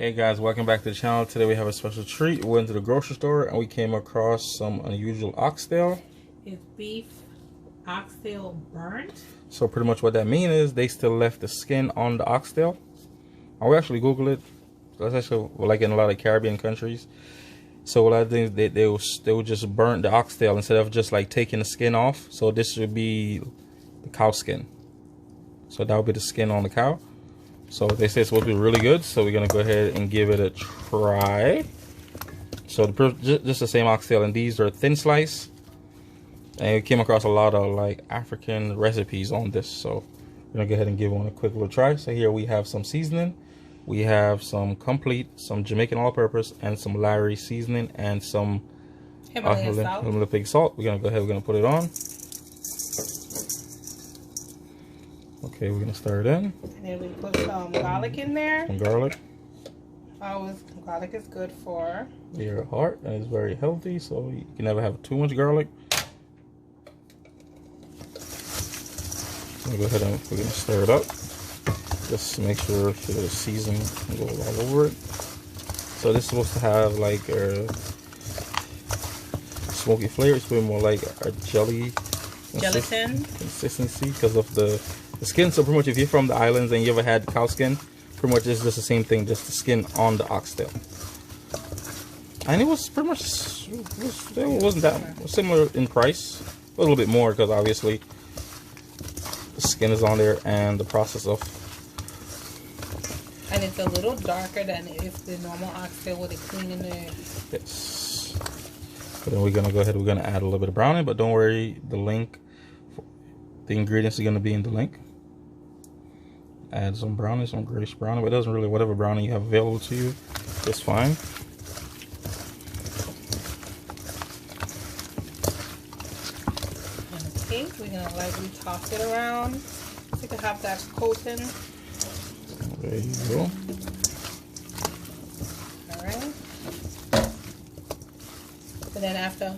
Hey guys, welcome back to the channel. Today we have a special treat. We went to the grocery store and we came across some unusual oxtail. Is beef oxtail burnt? So pretty much what that means is they still left the skin on the oxtail. I will actually Google it. That's actually like in a lot of Caribbean countries. So a lot of things they would just burn the oxtail instead of just like taking the skin off. So this would be the cow skin. So that would be the skin on the cow. So they say it's supposed to be really good, so we're gonna go ahead and give it a try. So just the same oxtail, and these are thin slice. And we came across a lot of like African recipes on this, so we're gonna go ahead and give one a quick little try. So here we have some seasoning, we have some some Jamaican all-purpose, and some Larry seasoning, and some Himalayan pig salt. We're gonna go ahead, we're gonna put it on. Okay, we're gonna stir it in. And then we put some garlic in there. Some garlic. Garlic is good for your heart, and it's very healthy, so you can never have too much garlic. We'll go ahead and we're gonna stir it up. Just to make sure the seasoning goes all over it. So this is supposed to have like a smoky flavor. It's way more like a gelatin consistency because of the skin. So pretty much if you're from the islands and you ever had cow skin, pretty much it's just the same thing, just the skin on the oxtail. And it was pretty much, it wasn't that similar in price. A little bit more because obviously the skin is on there and the process of. And it's a little darker than if the normal oxtail would have cleaned in there. Yes. But then we're gonna go ahead, we're gonna add a little bit of browning, but don't worry, the ingredients are gonna be in the link. Add some browning, some grayish browning, but it doesn't really, whatever browning you have available to you, it's fine. Okay, we're gonna lightly toss it around so you can have that coating. There you go. Alright. So then after